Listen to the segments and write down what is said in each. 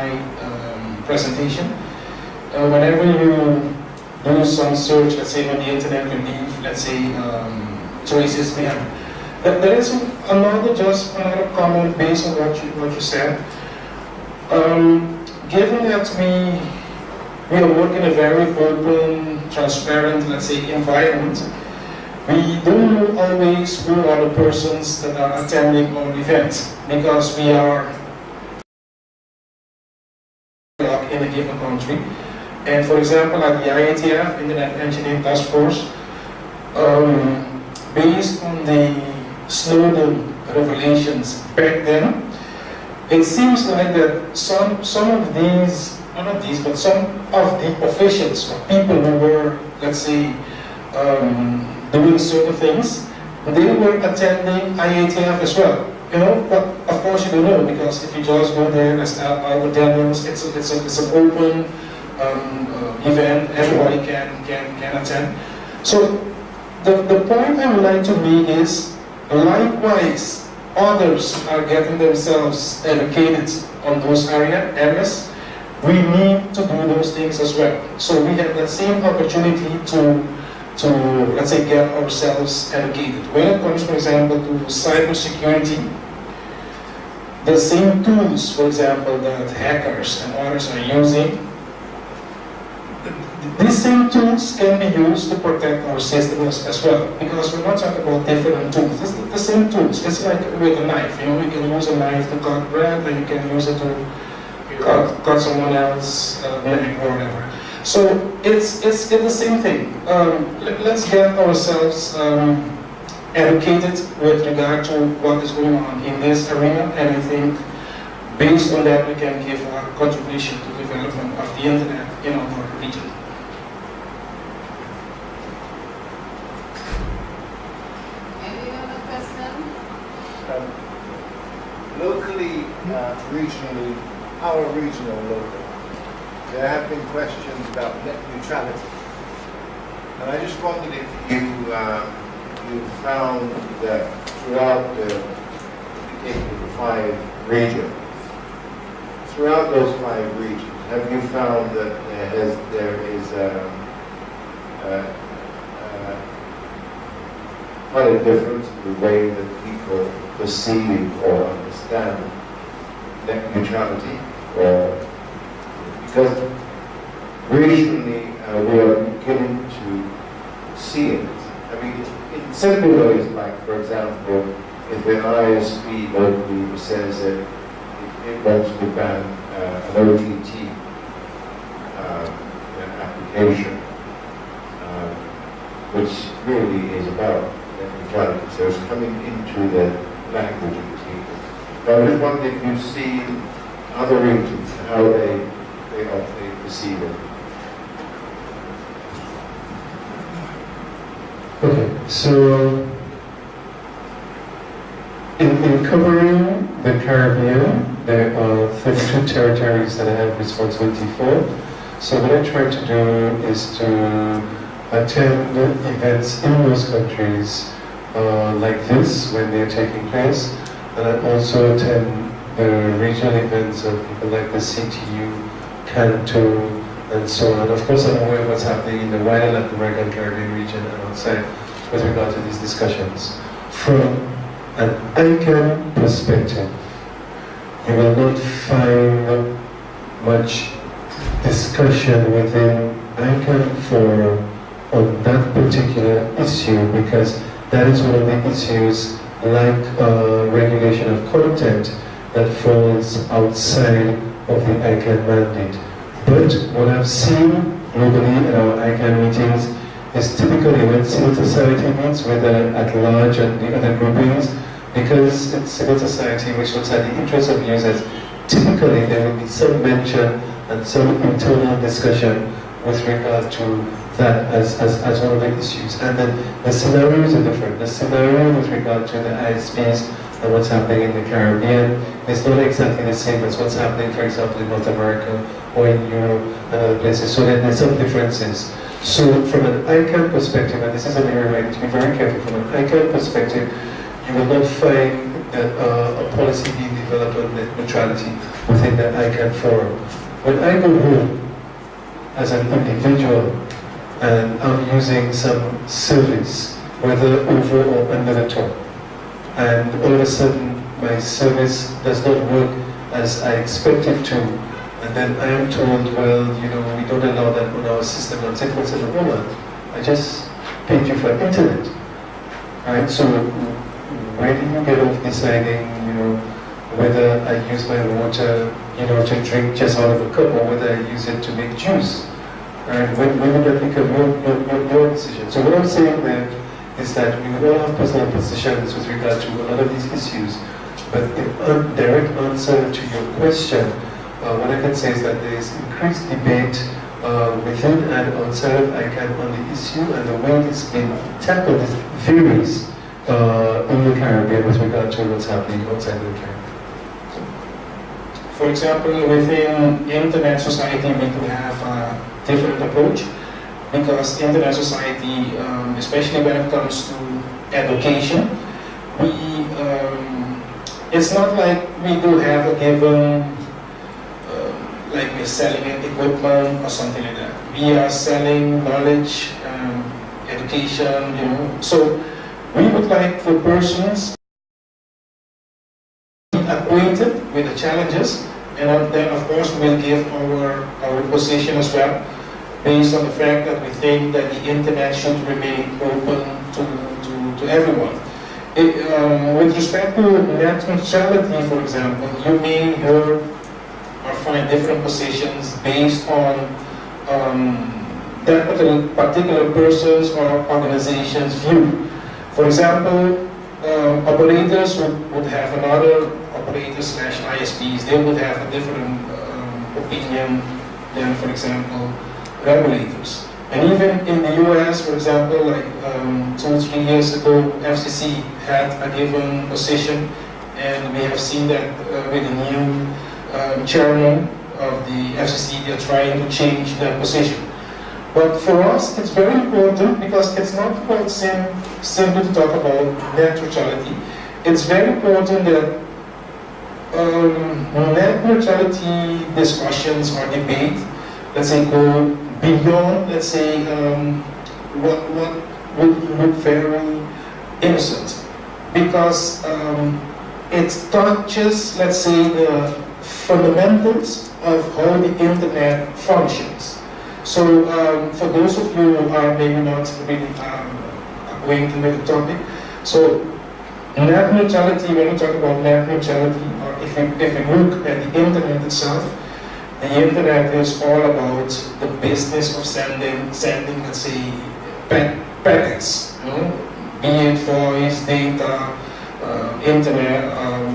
my presentation. Whenever you do some search, let's say on the internet, you leave, let's say, choices, there is another comment based on what you said. Given that we are working in a very open, transparent, let's say, environment, we don't always who are the persons that are attending our events, because we are in a given country. And for example, at the IATF, Internet Engineering Task Force, based on the Snowden revelations back then, it seems like that some of these, not these, but some of the officials or people who were, let's say, doing certain things, they were attending IATF as well. You know, but of course you don't know, because if you just go there as Albert Daniels, it's an open event, everybody can attend. So the point I would like to make is, likewise, others are getting themselves educated on those areas. We need to do those things as well. So we have that same opportunity to let's say, get ourselves educated. When it comes, for example, to cybersecurity, the same tools, for example, that hackers and others are using, these same tools can be used to protect our systems as well, because we're not talking about different tools. It's the same tools. It's like with a knife. You know, you can use a knife to cut bread, and you can use it to cut someone else's neck or whatever. So it's the same thing. Let's get ourselves educated with regard to what is going on in this arena, and I think based on that we can give our contribution to the development of the internet in our region. Locally, regionally, our regional local, there have been questions about net neutrality. And I just wondered if you found that throughout the 5 regions, throughout those 5 regions, have you found that there is quite a difference in the way that people perceive or understand net neutrality? Because recently we are beginning to see it. I mean, in simple ways, like, for example, if an ISP locally says that it wants to ban an OTT application, which really is about net neutrality, so it's coming into the language of the people. But I just wondered if you've seen other regions, how they perceive it. Okay, so in covering the Caribbean, there are 32 territories that I have responsibility for. So what I try to do is to attend events in those countries like this when they're taking place, and I also attend the regional events of people like the CTU, Canto, and so on. Of course, I'm aware of what's happening in the wider Latin American Caribbean region and outside with regard to these discussions. From an ICANN perspective, you will not find much discussion within ICANN forum on that particular issue, because that is one of the issues, like regulation of content, that falls outside of the ICANN mandate. But what I've seen globally in our ICANN meetings is typically when civil society meets with at large and the other groupings, because it's civil society which looks at the interests of users, typically there will be some mention and some internal discussion with regard to that as one of the issues. And then the scenarios are different. The scenario with regard to the ISPs and what's happening in the Caribbean is not exactly the same as what's happening, for example, in North America or in Europe and other places. So there's some differences. So from an ICANN perspective, and this is an area where I need to be very careful, from an ICANN perspective, you will not find that a policy being develop on net neutrality within the ICANN forum. When I go home as an individual and I'm using some service, whether over or under the top, and all of a sudden my service does not work as I expect it to, and then I am told, well, you know, we don't allow that on our system. I'm saying, well, I just paid you for internet. Right? So where do you get off deciding, you know, whether I use my water, you know, to drink just out of a cup, or whether I use it to make juice? Right? When would that become your decision? So what I'm saying there is that we would all have personal positions with regard to a lot of these issues, but in direct answer to your question, what I can say is that there is increased debate within and outside of ICANN on the issue, and the way it's been tackled varies in the Caribbean with regard to what's happening outside of the Caribbean. For example, within Internet Society, we do have a different approach, because Internet Society, especially when it comes to education, it's not like we do have a given, like we're selling equipment or something like that. We are selling knowledge, education, you know. So we would like for persons acquainted with the challenges, and then of course we'll give our position as well, based on the fact that we think that the internet should remain open to everyone. With respect to net neutrality, for example, you may hear or find different positions based on that particular person's or organization's view. For example, operators would have another, operators/ISPs, they would have a different opinion than, for example, regulators. And even in the US, for example, like 2 or 3 years ago, FCC had a given position, and we have seen that with the new chairman of the FCC, they're trying to change that position. But for us, it's very important, because it's not quite simple to talk about net neutrality. It's very important that net neutrality discussions or debate, let's say, go beyond, let's say, what would look very innocent, because it touches, let's say, the fundamentals of how the internet functions. So for those of you who are maybe not really acquainted with the topic, so net neutrality, when we talk about net neutrality, or if we look at the internet itself, the internet is all about the business of sending, let's say, packets, you know, be it voice, data, internet,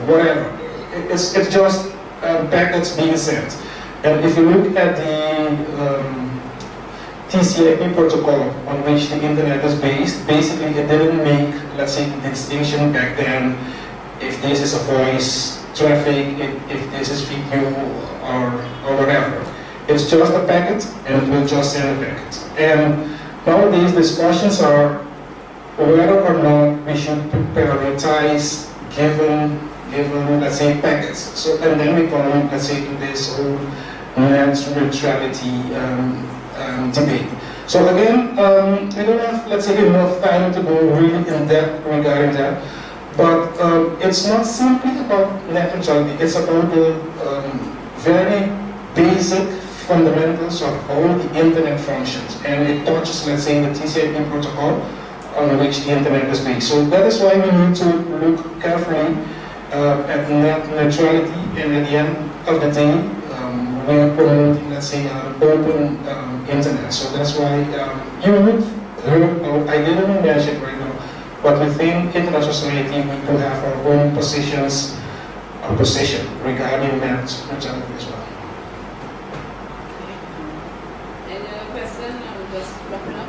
whatever. It's just packets being sent. And if you look at the TCP protocol on which the internet is based, basically it didn't make, let's say, the distinction back then if this is a voice traffic, if this is video or whatever. It's just a packet, and it will just send a packet. And nowadays discussions are whether or not we should prioritize given let's say, packets. So, and then we come, let's say, to this whole net neutrality debate. So again, I don't have, let's say, enough time to go really in depth regarding that. But it's not simply about net neutrality, it's about the very basic fundamentals of how the internet functions. And it touches, let's say, the TCP protocol on which the internet is based. So that is why we need to look carefully at net neutrality, and at the end of the day, we are promoting, let's say, an open internet. So that's why you would hear, I didn't mention right now, but within Internet Society, we do have our own position regarding net neutrality as well. Any other question? I'm just wrapping up.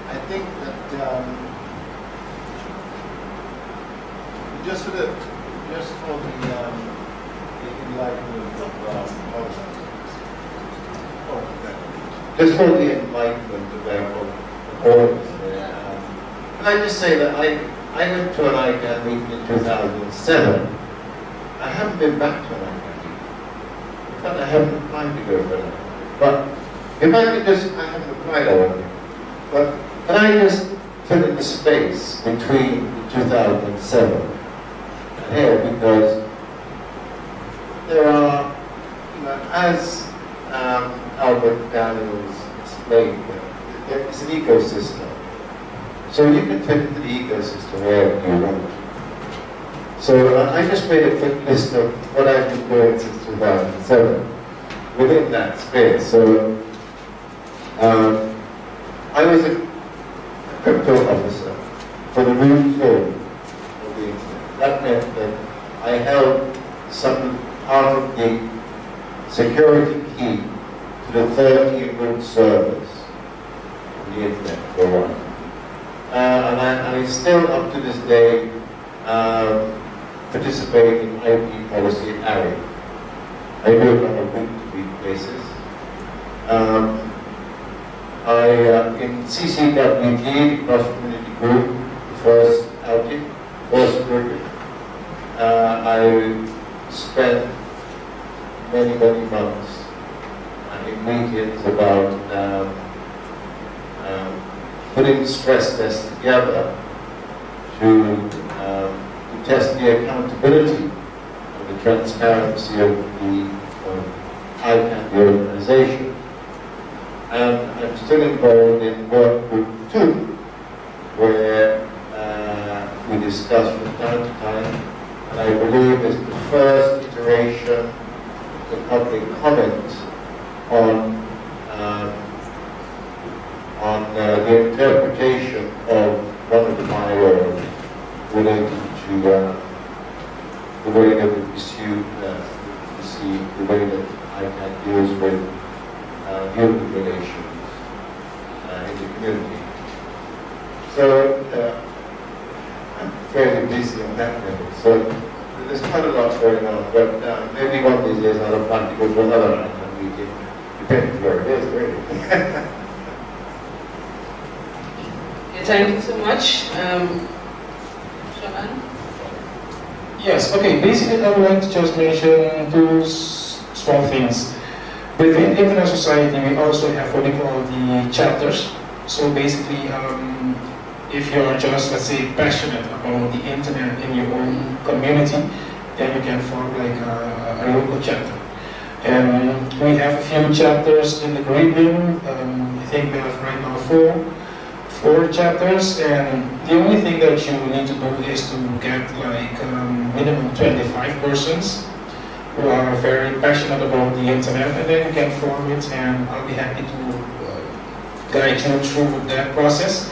I think that just for the enlightenment of just for the enlightenment of all of us, Can I just say that I went to an ICANN meeting in 2007. I haven't been back to an ICANN meeting. In fact, I haven't applied to go for an ICANN. But if I could just, I haven't applied, I won't. But can I just fill in the space between 2007 and here, because there are, you know, as Albert Daniels explained, there is an ecosystem. So you can fit into the ecosystem wherever you want. So I just made a quick list of what I've been doing since 2007 within that space. So I was a crypto officer for the root zone of the internet. That meant that I held some part of the security key to the 13 root servers of the internet for a while. And I still, up to this day, participate in IP policy at ARI. I do it on a week-to-week basis. In CCWG, the Cross Community Group, the first outing, first group, I spent many months in meetings about putting stress tests together to test the accountability and the transparency of the ICANN, the organization. And I'm still involved in work group 2, where we discuss from time to time, and I believe it's the first iteration of the public comment on the interpretation of one of the bylaws related to the way that we pursue the way that ICANN deals with human relations in the community. So I'm fairly busy on that level. So there's quite a lot going on, but maybe one of these days I'll plan to go to another ICANN meeting, depending where it is, really. Thank you so much. Shaban? Yes, okay, basically I would like to just mention two small things. Within Internet Society, we also have what we call the chapters. So basically, if you're just, let's say, passionate about the internet in your own community, then you can form like a local chapter. And we have a few chapters in the Caribbean. I think we have right now four chapters, and the only thing that you need to do is to get like minimum 25 persons who are very passionate about the internet, and then you can form it, and I'll be happy to guide you through that process.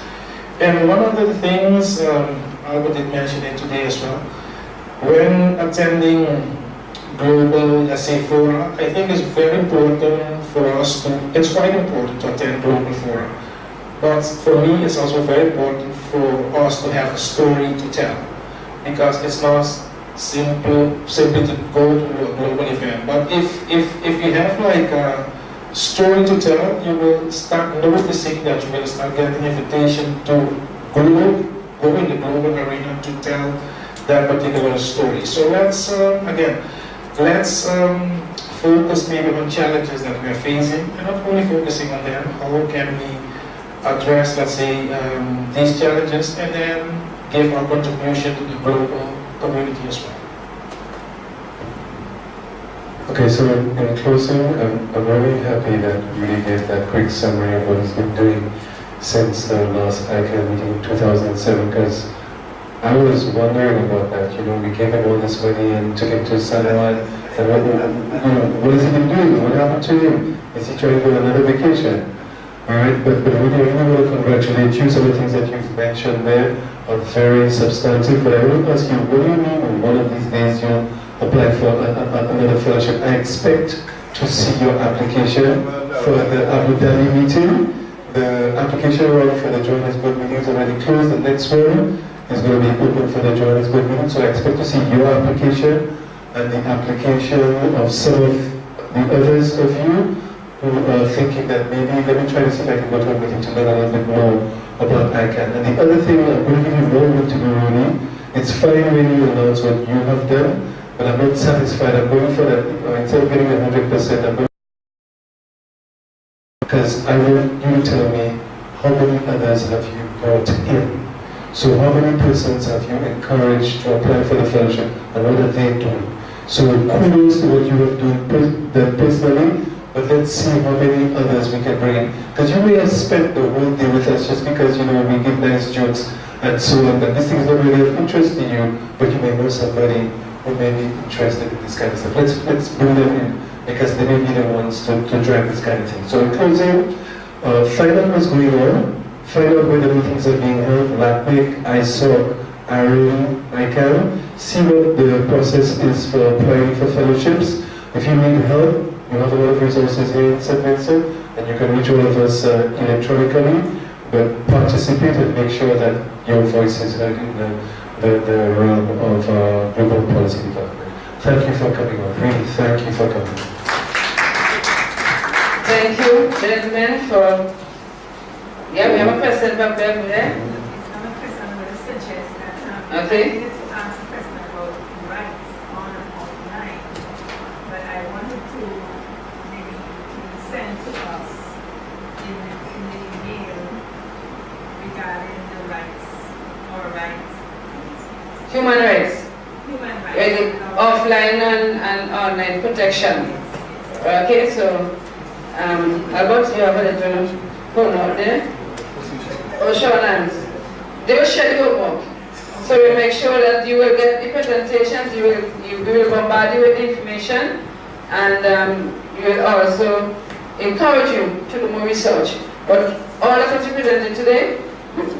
And one of the things, Albert did mention it today as well, when attending global, let's say, fora, I think it's very important for us to, it's quite important to attend global fora. But for me, it's also very important for us to have a story to tell, because it's not simply to go to a global event. But if you have like a story to tell, you will start noticing that you will start getting invitation to go in the global arena to tell that particular story. So let's let's focus maybe on challenges that we are facing, and not only focusing on them. How can we address, let's say, these challenges, and then give our contribution to the global community as well. Okay, so in closing, I'm very happy that Rudy gave that quick summary of what he's been doing since the last ICANN meeting in 2007, because I was wondering about that. You know, we gave him all this money and took him to San Juan, and what has he been doing? What happened to him? Is he trying to go on another vacation? Alright, but really, I really want to congratulate you. Some of the things that you've mentioned there are very substantive, but I want to ask you, what do you mean when one of these days you'll apply for another fellowship? I expect to see your application for the Abu Dhabi meeting. The application round for the Johannesburg meeting is already closed. The next one is going to be open for the Johannesburg meeting, so I expect to see your application and the application of some of the others of you who are thinking that maybe, let me try to see if I can go to a meeting to learn a little bit more about ICANN. And the other thing, I'm going to give you more room to do really, it's fine when you announce what you have done, but I'm not satisfied. I'm going for that, instead of getting 100%, I'm going because I want you to tell me how many others have you brought in. So how many persons have you encouraged to apply for the fellowship and what are they doing? So kudos to what you have done personally, but let's see how many others we can bring in. Because you may have spent the whole day with us just because, you know, we give nice jokes and so on, that this thing is not really of interest to you, but you may know somebody who may be interested in this kind of stuff. Let's bring them in, because they may be the ones to drive this kind of thing. So in closing, find out what's going on, find out where the meetings are being held, LACNIC, ISOC, ARIN, ICANN, see what the process is for applying for fellowships. If you need help, you have a lot of resources here in St. Vincent, and you can reach all of us electronically, but participate and make sure that your voice is heard in the realm of global policy development. Thank you for coming on, really, thank you for coming. Thank you, gentlemen, for... Yeah, we have a person back there. It's not a question, I'm going to suggest that Okay. I needed to ask a question about rights on and offline, but I wanted to maybe to send to us in the email regarding the rights or rights. Human rights, Human rights. really, offline and online protection. Okay, so, Albert, you have a little phone out there. Oh, Sean, they will share your work. So we make sure that you will get the presentations, we will bombard you with information, and we will also encourage you to do more research. But all of what you presented today,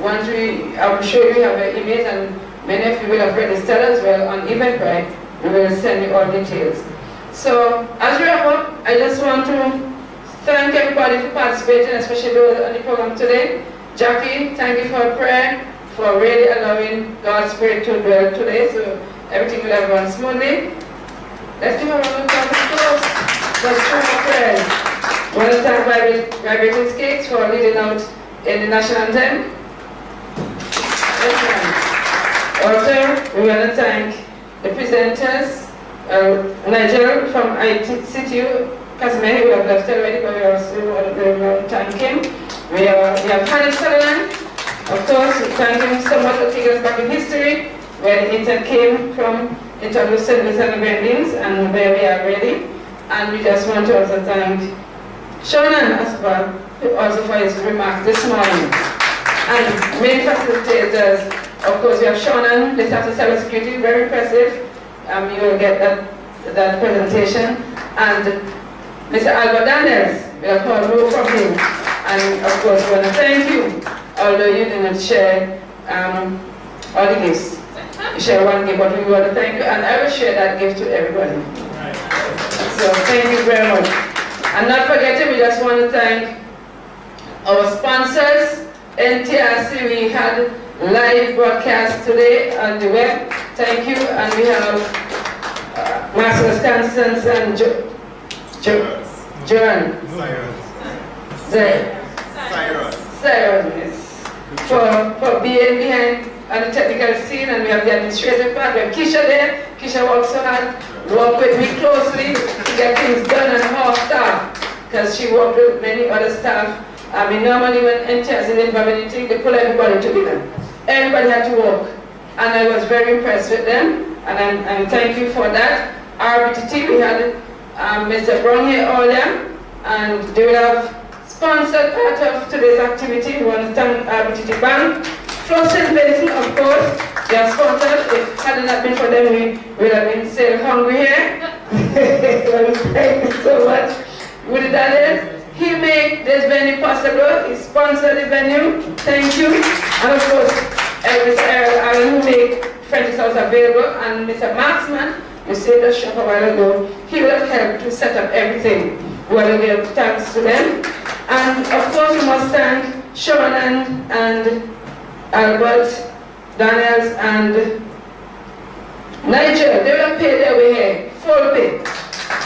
once I will show you have your emails, and many of you will have registered as well on Eventbrite. We will send you all details. So as we wrap up, I just want to thank everybody for participating, especially those on the program today. Jackie, thank you for prayer, for really allowing God's Spirit to dwell today, so everything will have run smoothly. Let's give a round of applause for the strong prayers. I want to thank Vibrating Skates for leading out in the national anthem. Also, we want to thank the presenters, Nigel from ICTU, Casimir, who have left already, but we also want to thank him. We have Hannes Sutherland, of course, we thank him so much for taking us back in history, where the internet came from, in terms of service and Grenadines, and where we are ready. And we just want to also thank Shonan as well, also for his remarks this morning. And main facilitators, of course, we have Shonan, the Staff of Cybersecurity, very impressive. You will get that presentation. And Mr. Albert Daniels, we have heard more from him. And of course, we want to thank you, although you didn't share all the gifts. You share one gift, but we want to thank you, and I will share that gift to everybody. So thank you very much. And not forgetting, we just want to thank our sponsors, NTRC. We had live broadcast today on the web. Thank you, and we have Master Stansons and Joan. Cyrus, for being behind on the technical scene, and we have the administrative part. We have Kisha there. Kisha also had worked with me closely to get things done and her staff, because she worked with many other staff. I mean, normally when NTS is involved in anything, they pull everybody together. Everybody had to work, and I was very impressed with them, and thank you for that. RBTT, we had Mr. Brown here earlier, and they will have sponsored part of today's activity. We want to thank RBTT Bank. Flow St. Vincent, of course, they are sponsored. If it had not been for them, we would have been still hungry here. Thank you so much. With that, he made this venue possible. He sponsored the venue. Thank you. And of course, Mr. Aaron, who made French's House available, and Mr. Marksman, you said the shop a while ago, he will have helped to set up everything. We want to give thanks to them. And of course, we must thank Sharon and Albert, Daniels, and Nigel. They will pay their way here, full pay.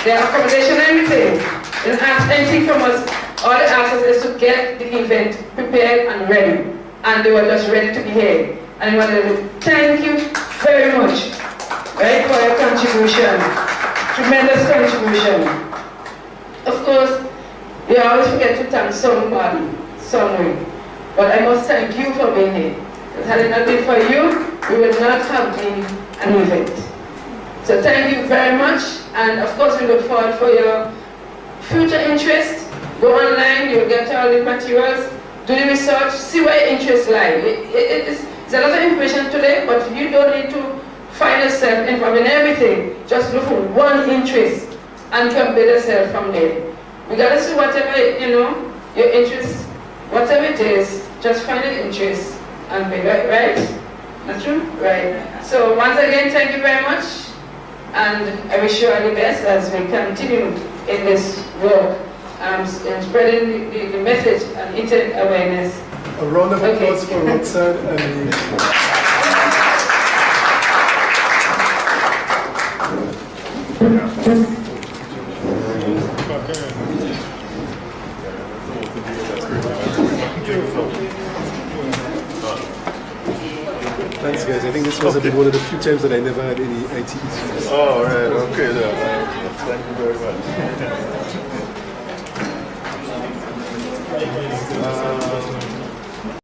Their accommodation, everything. They don't ask anything from us. All they ask us is to get the event prepared and ready. and they were just ready to be here. And I wanted to thank you very much, right, for your contribution, tremendous contribution. Of course, we always forget to thank somebody, somewhere, but I must thank you for being here. Because had it not been for you, we would not have been an event. So thank you very much, and of course we look forward for your future interest. Go online, you'll get all the materials, do the research, see where your interests lie. It's a lot of information today, but you don't need to find yourself involved in everything. Just look for one interest and can build yourself from there. Regardless of whatever, your interest, whatever it is, just find an interest and be right? That's true? Right. So once again, thank you very much, and I wish you all the best as we continue in this work, in spreading the message and internet awareness. A round of applause for Roxanne and Thanks guys, I think this was one of the few times that I never had any IT issues. Oh, right, okay, thank you very much.